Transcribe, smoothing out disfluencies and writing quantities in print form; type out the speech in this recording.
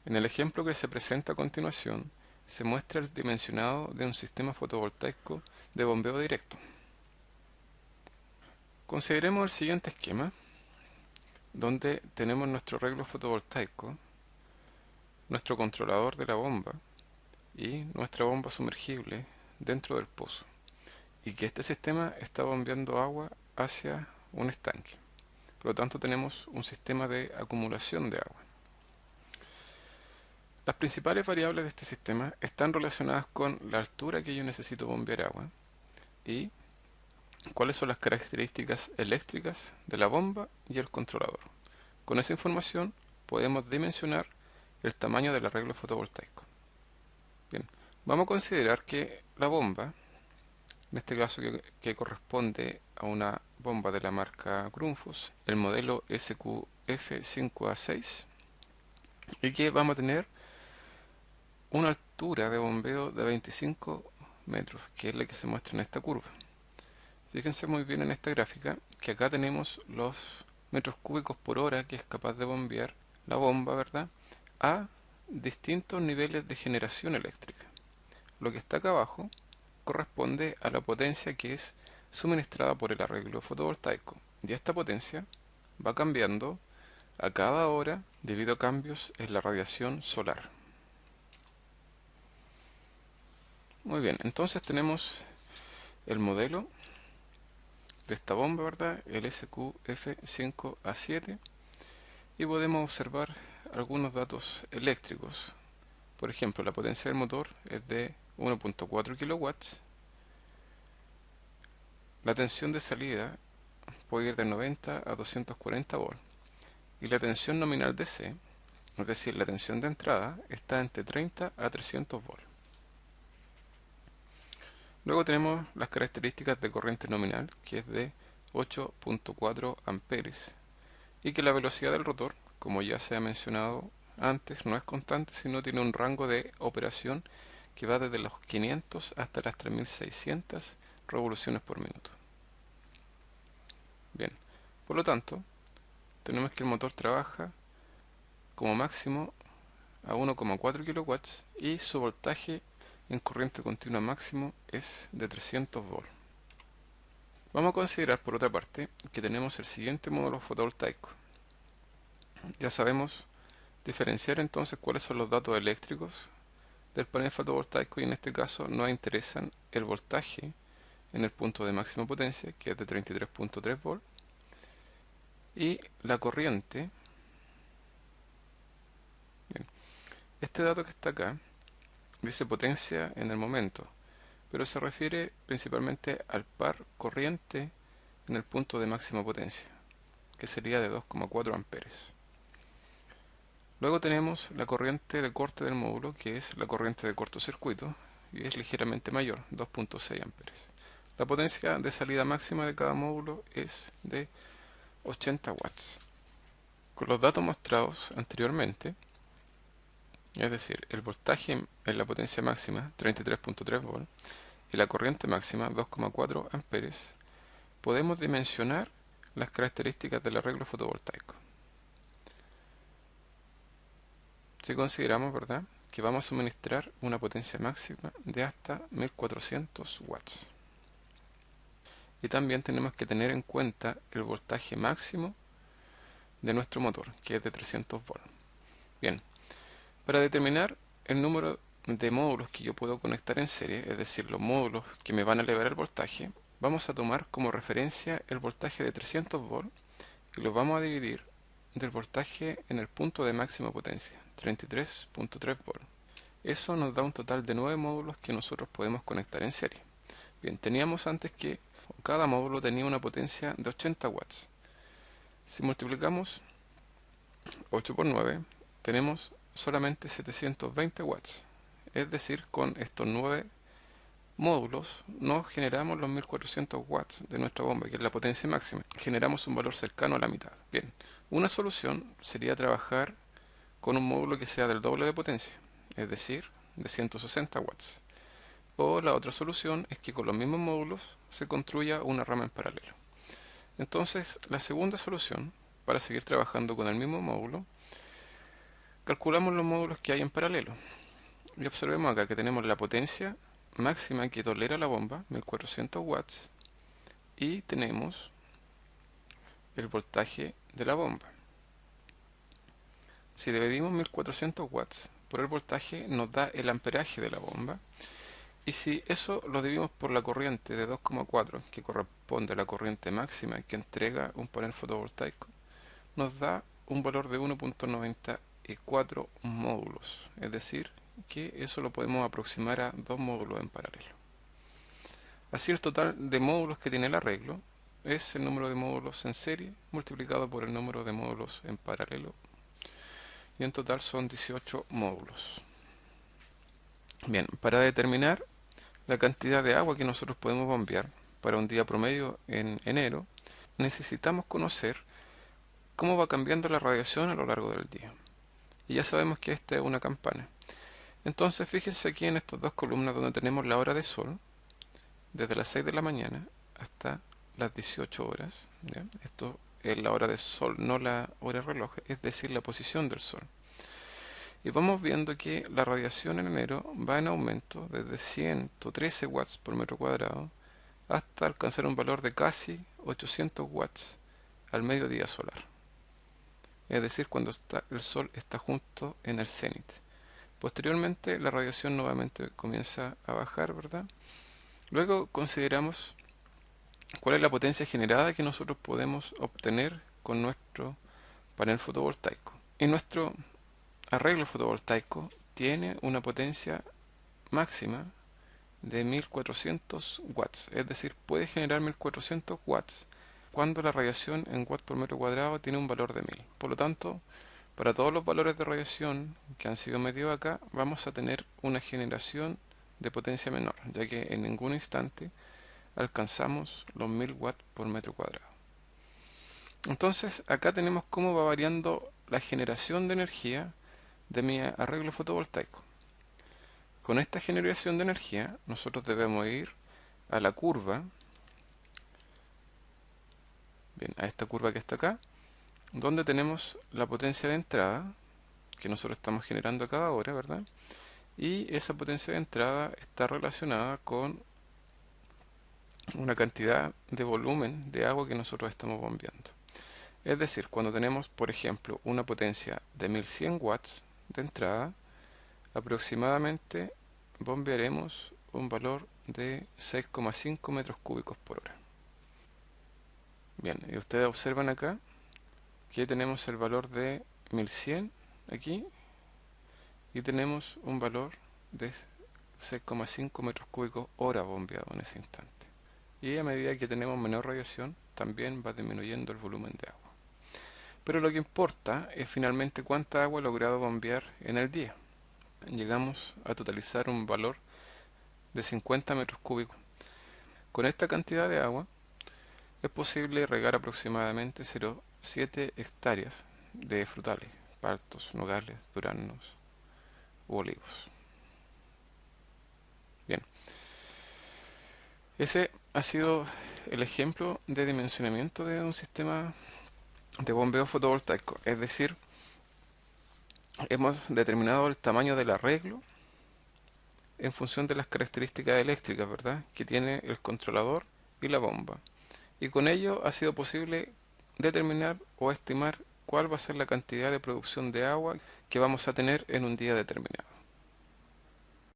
En el ejemplo que se presenta a continuación, se muestra el dimensionado de un sistema fotovoltaico de bombeo directo. Consideremos el siguiente esquema, donde tenemos nuestro arreglo fotovoltaico, nuestro controlador de la bomba y nuestra bomba sumergible dentro del pozo, y que este sistema está bombeando agua hacia un estanque. Por lo tanto, tenemos un sistema de acumulación de agua. Las principales variables de este sistema están relacionadas con la altura que yo necesito bombear agua y cuáles son las características eléctricas de la bomba y el controlador. Con esa información podemos dimensionar el tamaño del arreglo fotovoltaico. Bien, vamos a considerar que la bomba, en este caso que corresponde a una bomba de la marca Grundfos, el modelo SQF5A6, y que vamos a tener una altura de bombeo de 25 metros, que es la que se muestra en esta curva. Fíjense muy bien en esta gráfica que acá tenemos los metros cúbicos por hora que es capaz de bombear la bomba, ¿verdad?, a distintos niveles de generación eléctrica. Lo que está acá abajo corresponde a la potencia que es suministrada por el arreglo fotovoltaico, y esta potencia va cambiando a cada hora debido a cambios en la radiación solar. Muy bien, entonces tenemos el modelo de esta bomba, ¿verdad?, el SQF5A7, y podemos observar algunos datos eléctricos. Por ejemplo, la potencia del motor es de 1.4 kilowatts, la tensión de salida puede ir de 90 a 240 volts y la tensión nominal DC, es decir, la tensión de entrada, está entre 30 a 300 volts. Luego tenemos las características de corriente nominal, que es de 8.4 amperes, y que la velocidad del rotor, como ya se ha mencionado antes, no es constante, sino tiene un rango de operación que va desde los 500 hasta las 3600 revoluciones por minuto. Bien, por lo tanto, tenemos que el motor trabaja como máximo a 1,4 kilowatts y su voltaje en corriente continua máximo es de 300 volts. Vamos a considerar por otra parte que tenemos el siguiente módulo fotovoltaico. Ya sabemos diferenciar entonces cuáles son los datos eléctricos del panel fotovoltaico, y en este caso nos interesan el voltaje en el punto de máxima potencia, que es de 33.3 volts, y la corriente. Bien, este dato que está acá dice potencia en el momento, pero se refiere principalmente al par corriente en el punto de máxima potencia, que sería de 2,4 amperes. Luego tenemos la corriente de corte del módulo, que es la corriente de cortocircuito, y es ligeramente mayor, 2,6 amperes. La potencia de salida máxima de cada módulo es de 80 watts. Con los datos mostrados anteriormente, es decir, el voltaje en la potencia máxima, 33.3 volts, y la corriente máxima, 2,4 amperes, podemos dimensionar las características del arreglo fotovoltaico. Si consideramos, ¿verdad?, que vamos a suministrar una potencia máxima de hasta 1400 watts. Y también tenemos que tener en cuenta el voltaje máximo de nuestro motor, que es de 300 volts. Bien, para determinar el número de módulos que yo puedo conectar en serie, es decir, los módulos que me van a elevar el voltaje, vamos a tomar como referencia el voltaje de 300 volts y lo vamos a dividir del voltaje en el punto de máxima potencia, 33.3 volts. Eso nos da un total de 9 módulos que nosotros podemos conectar en serie. Bien, teníamos antes que cada módulo tenía una potencia de 80 watts. Si multiplicamos 8 por 9, tenemos solamente 720 watts. Es decir, con estos 9 módulos no generamos los 1400 watts de nuestra bomba, que es la potencia máxima. Generamos un valor cercano a la mitad. Bien, una solución sería trabajar con un módulo que sea del doble de potencia, es decir, de 160 watts. O la otra solución es que con los mismos módulos se construya una rama en paralelo. Entonces, la segunda solución, para seguir trabajando con el mismo módulo, Calculamos los módulos que hay en paralelo y observemos acá que tenemos la potencia máxima que tolera la bomba, 1400 watts, y tenemos el voltaje de la bomba. Si dividimos 1400 watts por el voltaje nos da el amperaje de la bomba, y si eso lo dividimos por la corriente de 2,4 que corresponde a la corriente máxima que entrega un panel fotovoltaico, nos da un valor de 1.94 módulos, es decir, que eso lo podemos aproximar a 2 módulos en paralelo. Así el total de módulos que tiene el arreglo es el número de módulos en serie multiplicado por el número de módulos en paralelo, y en total son 18 módulos. Bien, para determinar la cantidad de agua que nosotros podemos bombear para un día promedio en enero, necesitamos conocer cómo va cambiando la radiación a lo largo del día. Y ya sabemos que esta es una campana. Entonces fíjense aquí en estas dos columnas donde tenemos la hora de sol, desde las 6 de la mañana hasta las 18 horas. ¿Ya? Esto es la hora de sol, no la hora de reloj, es decir, la posición del sol. Y vamos viendo que la radiación en enero va en aumento desde 113 watts por metro cuadrado hasta alcanzar un valor de casi 800 watts al mediodía solar. Es decir, cuando el sol está justo en el cenit. Posteriormente la radiación nuevamente comienza a bajar, ¿verdad? Luego consideramos cuál es la potencia generada que nosotros podemos obtener con nuestro panel fotovoltaico. Y nuestro arreglo fotovoltaico tiene una potencia máxima de 1400 watts, es decir, puede generar 1400 watts cuando la radiación en watts por metro cuadrado tiene un valor de 1000. Por lo tanto, para todos los valores de radiación que han sido medidos acá, vamos a tener una generación de potencia menor, ya que en ningún instante alcanzamos los 1000 watts por metro cuadrado. Entonces, acá tenemos cómo va variando la generación de energía de mi arreglo fotovoltaico. Con esta generación de energía, nosotros debemos ir a la curva, bien, a esta curva que está acá, donde tenemos la potencia de entrada, que nosotros estamos generando a cada hora, ¿verdad? Y esa potencia de entrada está relacionada con una cantidad de volumen de agua que nosotros estamos bombeando. Es decir, cuando tenemos, por ejemplo, una potencia de 1100 watts de entrada, aproximadamente bombearemos un valor de 6,5 metros cúbicos por hora. Bien, y ustedes observan acá que tenemos el valor de 1100 aquí y tenemos un valor de 6,5 metros cúbicos hora bombeado en ese instante. Y a medida que tenemos menor radiación, también va disminuyendo el volumen de agua. Pero lo que importa es finalmente cuánta agua he logrado bombear en el día. Llegamos a totalizar un valor de 50 metros cúbicos. Con esta cantidad de agua es posible regar aproximadamente 0,7 hectáreas de frutales, paltos, nogales, duraznos u olivos. Bien, ese ha sido el ejemplo de dimensionamiento de un sistema de bombeo fotovoltaico, es decir, hemos determinado el tamaño del arreglo en función de las características eléctricas, ¿verdad?, que tiene el controlador y la bomba. Y con ello ha sido posible determinar o estimar cuál va a ser la cantidad de producción de agua que vamos a tener en un día determinado.